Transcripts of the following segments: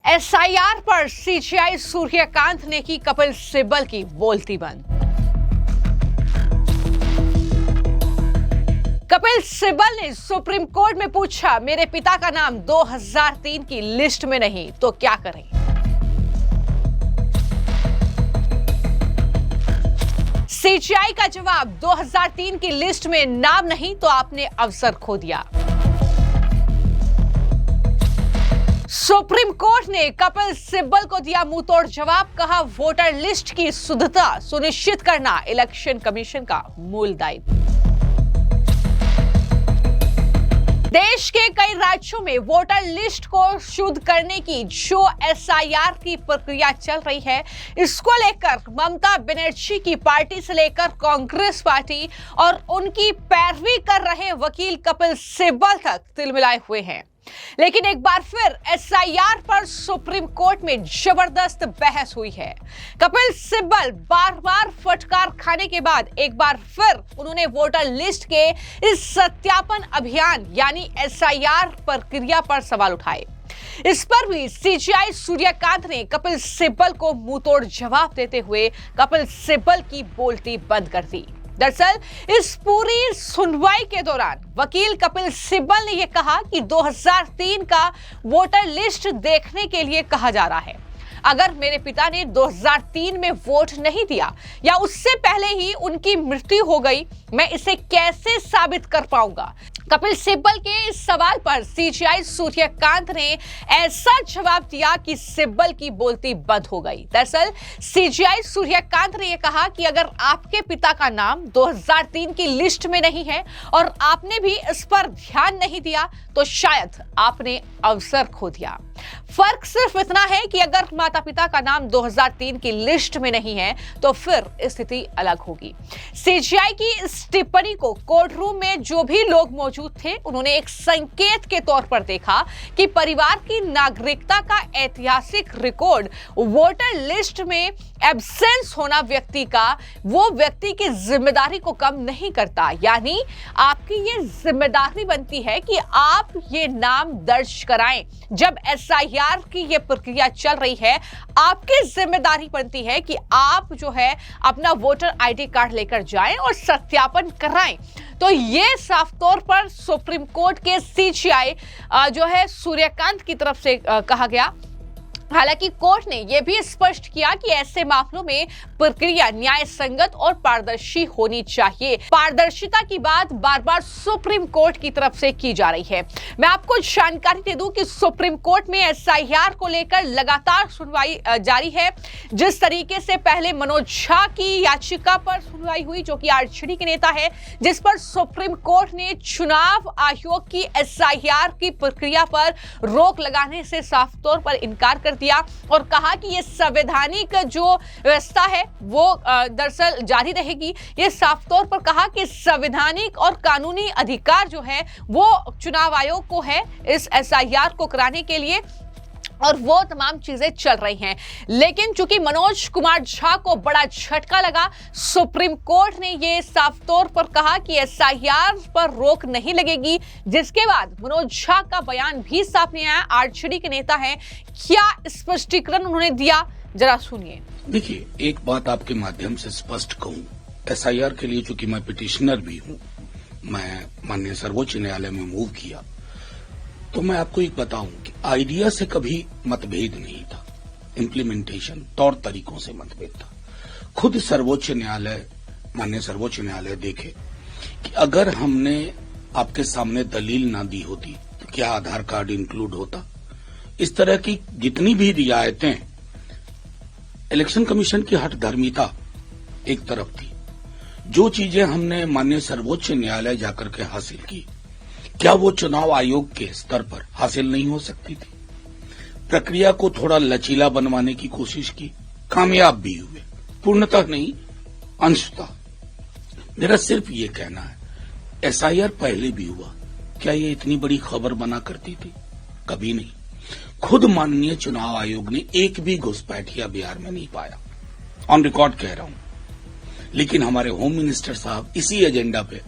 SIR पर CGI Suryakant ने की कपिल सिब्बल की बोलती बंद। कपिल सिब्बल ने सुप्रीम कोर्ट में पूछा, मेरे पिता का नाम 2003 की लिस्ट में नहीं तो क्या करें। सीजीआई का जवाब, 2003 की लिस्ट में नाम नहीं तो आपने अवसर खो दिया। सुप्रीम कोर्ट ने कपिल सिब्बल को दिया मुंहतोड़ जवाब, कहा वोटर लिस्ट की शुद्धता सुनिश्चित करना इलेक्शन कमीशन का मूल दायित्व। देश के कई राज्यों में वोटर लिस्ट को शुद्ध करने की जो एसआईआर की प्रक्रिया चल रही है, इसको लेकर ममता बनर्जी की पार्टी से लेकर कांग्रेस पार्टी और उनकी पैरवी कर रहे वकील कपिल सिब्बल तक तिलमिलाए हुए हैं। लेकिन एक बार फिर एसआईआर पर सुप्रीम कोर्ट में जबरदस्त बहस हुई है। कपिल सिब्बल बार बार फटकार खाने के बाद एक बार फिर उन्होंने वोटर लिस्ट के इस सत्यापन अभियान यानी एसआईआर प्रक्रिया पर सवाल उठाए। इस पर भी सीजीआई सूर्यकांत ने कपिल सिब्बल को मुंहतोड़ जवाब देते हुए कपिल सिब्बल की बोलती बंद कर दी। दरअसल इस पूरी सुनवाई के दौरान वकील कपिल सिब्बल ने यह कहा कि 2003 का वोटर लिस्ट देखने के लिए कहा जा रहा है। अगर मेरे पिता ने 2003 में वोट नहीं दिया या उससे पहले ही उनकी मृत्यु हो गई, मैं इसे कैसे साबित कर पाऊंगा। कपिल सिब्बल के इस सवाल पर सीजीआई सूर्यकांत ने ऐसा जवाब दिया कि सिब्बल की बोलती बंद हो गई। दरअसल सीजीआई सूर्यकांत ने यह कहा कि अगर आपके पिता का नाम 2003 की लिस्ट में नहीं है और आपने भी इस पर ध्यान नहीं दिया तो शायद आपने अवसर खो दिया। फर्क सिर्फ इतना है कि अगर माता पिता का नाम 2003 की लिस्ट में नहीं है तो फिर स्थिति अलग होगी। सीजीआई की इस टिप्पणी को कोर्ट रूम में जो भी लोग मौजूद थे, उन्होंने एक संकेत के तौर पर देखा कि परिवार की नागरिकता का ऐतिहासिक रिकॉर्ड वोटर लिस्ट में एब्सेंस होना व्यक्ति की जिम्मेदारी को कम नहीं करता। यानी आपकी ये जिम्मेदारी बनती है कि आप ये नाम दर्ज कराएं। जब एसआईआर की ये प्रक्रिया चल रही है, आपकी जिम्मेदारी बनती है कि आप जो है अपना वोटर आईडी कार्ड लेकर जाएं और सत्यापन कराएं। तो ये साफ तौर पर सुप्रीम कोर्ट के सीजीआई जो है सूर्यकांत की तरफ से कहा गया। हालांकि कोर्ट ने यह भी स्पष्ट किया कि ऐसे मामलों में प्रक्रिया न्याय संगत और पारदर्शी होनी चाहिए। पारदर्शिता की बात बार बार सुप्रीम कोर्ट की तरफ से की जा रही है। मैं आपको जानकारी दे दूं कि सुप्रीम कोर्ट में एसआईआर को लेकर लगातार सुनवाई जारी है। जिस तरीके से पहले मनोज झा की याचिका पर सुनवाई हुई, जो कि आरजेडी के नेता है, जिस पर सुप्रीम कोर्ट ने चुनाव आयोग की एसआईआर की प्रक्रिया पर रोक लगाने से साफ तौर पर इनकार कर दिया और कहा कि यह संवैधानिक जो व्यवस्था है वो दरअसल जारी रहेगी। यह साफ तौर पर कहा कि संवैधानिक और कानूनी अधिकार जो है वो चुनाव आयोग को है इस एसआईआर को कराने के लिए, और वो तमाम चीजें चल रही हैं। लेकिन चूंकि मनोज कुमार झा को बड़ा झटका लगा, सुप्रीम कोर्ट ने ये साफ तौर पर कहा कि एसआईआर पर रोक नहीं लगेगी, जिसके बाद मनोज झा का बयान भी सामने आया। आरजेडी के नेता हैं, क्या स्पष्टीकरण उन्होंने दिया, जरा सुनिए। देखिए, एक बात आपके माध्यम से स्पष्ट कहूं, एसआईआर के लिए चूंकि मैं पिटिशनर भी हूं, मैं माननीय सर्वोच्च न्यायालय में मूव किया, तो मैं आपको एक बताऊं कि आइडिया से कभी मतभेद नहीं था, इम्प्लीमेंटेशन तौर तरीकों से मतभेद था। खुद सर्वोच्च न्यायालय, माननीय सर्वोच्च न्यायालय देखे कि अगर हमने आपके सामने दलील ना दी होती तो क्या आधार कार्ड इंक्लूड होता। इस तरह की जितनी भी रियायतें, इलेक्शन कमीशन की हठधर्मिता एक तरफ थी, जो चीजें हमने माननीय सर्वोच्च न्यायालय जाकर के हासिल की, क्या वो चुनाव आयोग के स्तर पर हासिल नहीं हो सकती थी। प्रक्रिया को थोड़ा लचीला बनवाने की कोशिश की, कामयाब भी हुए, पूर्णतः नहीं अंशतः। मेरा सिर्फ ये कहना है, एसआईआर पहले भी हुआ, क्या ये इतनी बड़ी खबर बना करती थी? कभी नहीं। खुद माननीय चुनाव आयोग ने एक भी घुसपैठिया बिहार में नहीं पाया, ऑन रिकॉर्ड कह रहा हूं। लेकिन हमारे होम मिनिस्टर साहब इसी एजेंडा पे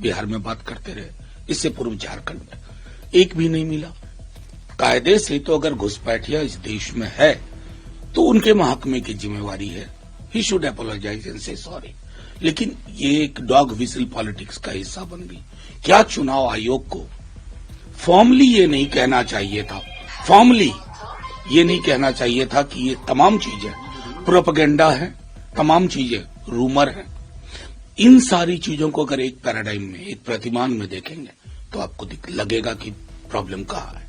बिहार में बात करते रहे। इससे पूर्व झारखंड में एक भी नहीं मिला। कायदे से तो अगर घुसपैठिया इस देश में है तो उनके महकमे की जिम्मेवारी है, ही शुड अपोलोजाइज एंड से सॉरी। लेकिन ये एक डॉग विसिल पॉलिटिक्स का हिस्सा बन गई। क्या चुनाव आयोग को फॉर्मली ये नहीं कहना चाहिए था, फॉर्मली ये नहीं कहना चाहिए था कि ये तमाम चीजें प्रोपेगेंडा है, तमाम चीजें रूमर है। इन सारी चीजों को अगर एक पैराडाइम में, एक प्रतिमान में देखेंगे तो आपको लगेगा कि प्रॉब्लम कहाँ है।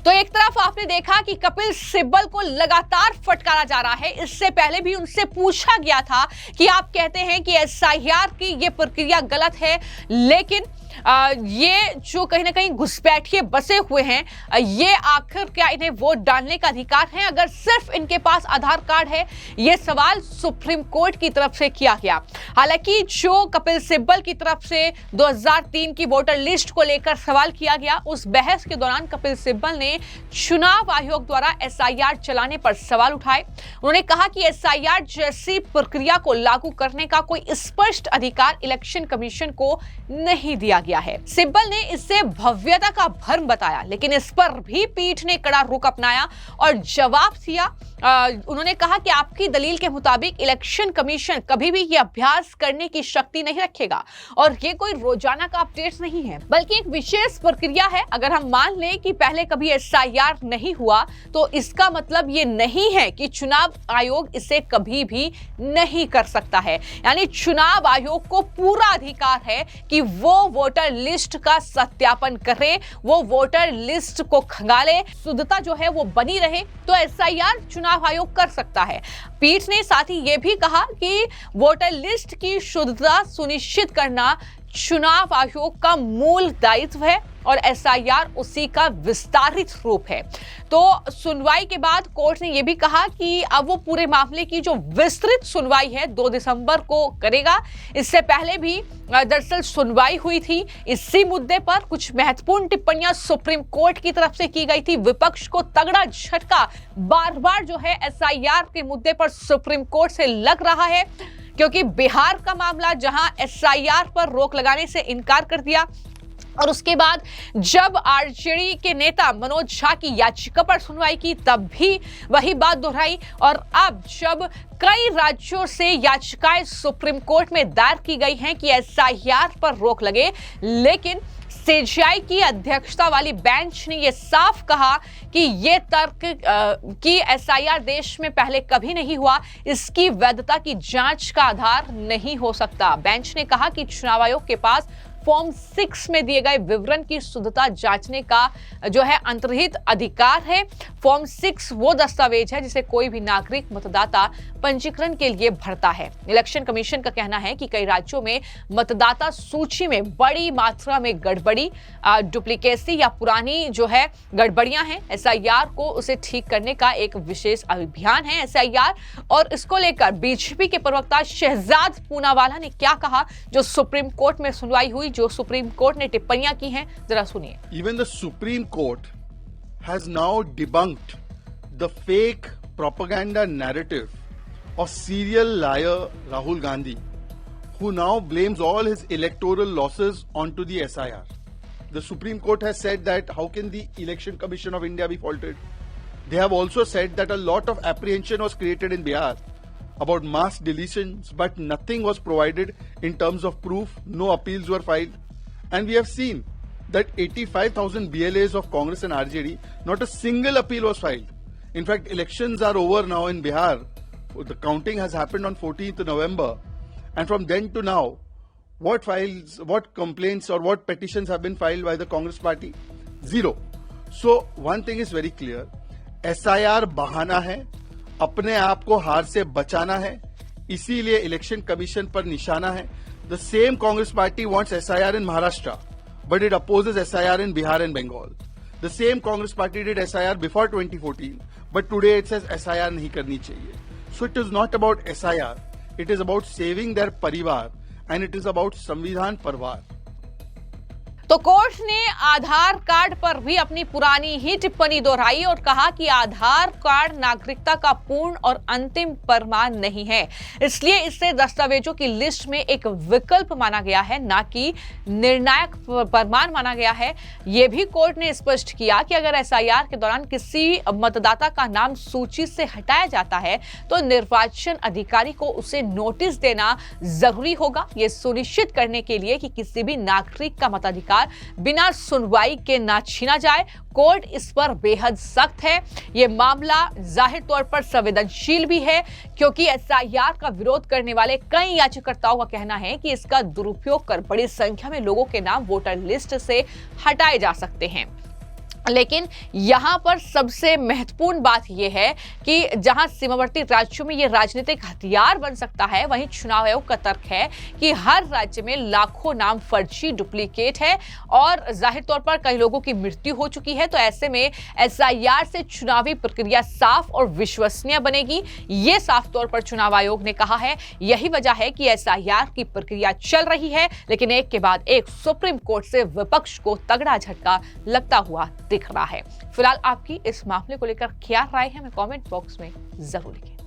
तो एक तरफ आपने देखा कि कपिल सिब्बल को लगातार फटकारा जा रहा है। इससे पहले भी उनसे पूछा गया था कि आप कहते हैं कि एसआईआर की ये प्रक्रिया गलत है, लेकिन ये जो कहीं ना कहीं घुसपैठिए बसे हुए हैं, ये आखिर क्या इन्हें वोट डालने का अधिकार है अगर सिर्फ इनके पास आधार कार्ड है? ये सवाल सुप्रीम कोर्ट की तरफ से किया गया। हालांकि जो कपिल सिब्बल की तरफ से 2003 की वोटर लिस्ट को लेकर सवाल किया गया, उस बहस के दौरान कपिल सिब्बल ने चुनाव आयोग द्वारा एसआईआर चलाने पर सवाल उठाए। उन्होंने कहा कि एसआईआर जैसी प्रक्रिया को लागू करने का कोई स्पष्ट अधिकार इलेक्शन कमीशन को नहीं दिया गया है। सिब्बल ने इसे भव्यता का भ्रम बताया, लेकिन इस पर भी पीठ ने कड़ा रुख अपनाया और जवाब दिया। उन्होंने कहा कि आपकी दलील के मुताबिक इलेक्शन कमीशन कभी भी यह अभ्यास करने की शक्ति नहीं रखेगा और ये कोई रोजाना का अपडेट नहीं है, बल्कि एक विशेष प्रक्रिया है। अगर हम मान लें कि पहले कभी एसआईआर नहीं हुआ तो इसका मतलब ये नहीं है कि चुनाव आयोग इसे कभी भी नहीं कर सकता है। यानी चुनाव आयोग को पूरा अधिकार है कि वो वोटर लिस्ट का सत्यापन करे, वो वोटर लिस्ट को खंगाले, शुद्धता जो है वो बनी रहे, तो एसआईआर चुनाव आयोग कर सकता है। पीठ ने साथ ही ये भी कहा कि वोटर लिस्ट की शुद्धता सुनिश्चित करना चुनाव आयोग का मूल दायित्व है और एसआईआर उसी का विस्तारित रूप है। तो सुनवाई के बाद कोर्ट ने यह भी कहा कि अब वो पूरे मामले की जो विस्तृत सुनवाई है 2 दिसंबर को करेगा। इससे पहले भी दरअसल सुनवाई हुई थी इसी मुद्दे पर। कुछ महत्वपूर्ण टिप्पणियां सुप्रीम कोर्ट की तरफ से की गई थी। विपक्ष को तगड़ा झटका बार बार जो है एसआईआर के मुद्दे पर सुप्रीम कोर्ट से लग रहा है, क्योंकि बिहार का मामला जहां एसआईआर पर रोक लगाने से इनकार कर दिया और उसके बाद जब आरजेडी के नेता मनोज झा की याचिका पर सुनवाई की तब भी वही बात दोहराई, और अब जब कई राज्यों से याचिकाएं सुप्रीम कोर्ट में दायर की गई हैं कि एसआईआर पर रोक लगे, लेकिन सीजेआई की अध्यक्षता वाली बेंच ने यह साफ कहा कि यह तर्क कि एसआईआर देश में पहले कभी नहीं हुआ, इसकी वैधता की जांच का आधार नहीं हो सकता। बेंच ने कहा कि चुनाव आयोग के पास फॉर्म 6 में दिए गए विवरण की शुद्धता जांचने का जो है अंतर्निहित अधिकार है। फॉर्म 6 वो दस्तावेज है जिसे कोई भी नागरिक मतदाता पंजीकरण के लिए भरता है। इलेक्शन कमीशन का कहना है कि कई राज्यों में मतदाता सूची में बड़ी मात्रा में गड़बड़ी, डुप्लीकेसी या पुरानी जो है गड़बड़ियां हैं। एसआईआर को उसे ठीक करने का एक विशेष अभियान है एसआईआर, और इसको लेकर बीजेपी के प्रवक्ता शहजाद पूनावाला ने क्या कहा, जो सुप्रीम कोर्ट में सुनवाई हुई, जो सुप्रीम कोर्ट ने टिप्पणियां की हैं, जरा सुनिए। Even the Supreme Court has now debunked the fake propaganda narrative of serial liar Rahul Gandhi, who now blames all his electoral losses onto the SIR. The Supreme Court has said that how can the Election Commission of India be faulted? They have also said that a lot of apprehension was created in Bihar about mass deletions, but nothing was provided in terms of proof, no appeals were filed. And we have seen that 85,000 BLAs of Congress and RJD, not a single appeal was filed. In fact, elections are over now in Bihar. The counting has happened on 14th November. And from then to now, what files, what complaints or what petitions have been filed by the Congress party? Zero. So one thing is very clear. SIR बहाना है, अपने आप को हार से बचाना है, इसीलिए इलेक्शन कमीशन पर निशाना है। The same Congress party wants SIR in Maharashtra, but it opposes SIR in Bihar and Bengal. The same Congress party did SIR before 2014, but today it says SIR नहीं करनी चाहिए. So it is not about SIR, it is about saving their परिवार and it is about संविधान परिवार. तो court ने आधार card पर भी अपनी पुरानी ही टिप्पणी दोहराई और कहा कि आधार कार्ड नागरिकता का पूर्ण और अंतिम प्रमाण नहीं है, इसलिए इसे दस्तावेजों की लिस्ट में एक विकल्प माना गया है, ना कि निर्णायक प्रमाण माना गया है। यह भी कोर्ट ने स्पष्ट किया कि अगर एसआईआर के दौरान किसी मतदाता का नाम सूची से हटाया जाता है तो निर्वाचन अधिकारी को उसे नोटिस देना जरूरी होगा, यह सुनिश्चित करने के लिए कि किसी भी नागरिक का मताधिकार बिना सुनवाई के ना छीना जाए। कोर्ट इस पर बेहद सख्त है। यह मामला जाहिर तौर पर संवेदनशील भी है, क्योंकि एसआईआर का विरोध करने वाले कई याचिकाकर्ताओं का कहना है कि इसका दुरुपयोग कर बड़ी संख्या में लोगों के नाम वोटर लिस्ट से हटाए जा सकते हैं। लेकिन यहां पर सबसे महत्वपूर्ण बात यह है कि जहां सीमावर्ती राज्यों में यह राजनीतिक हथियार बन सकता है, वहीं चुनाव आयोग का तर्क है कि हर राज्य में लाखों नाम फर्जी, डुप्लीकेट है और जाहिर तौर पर कई लोगों की मृत्यु हो चुकी है। तो ऐसे में एसआईआर से चुनावी प्रक्रिया साफ और विश्वसनीय बनेगी, ये साफ तौर पर चुनाव आयोग ने कहा है। यही वजह है कि एसआईआर की प्रक्रिया चल रही है, लेकिन एक के बाद एक सुप्रीम कोर्ट से विपक्ष को तगड़ा झटका लगता हुआ दिख रहा है। फिलहाल आपकी इस मामले को लेकर क्या राय है, हमें कमेंट बॉक्स में जरूर लिखें।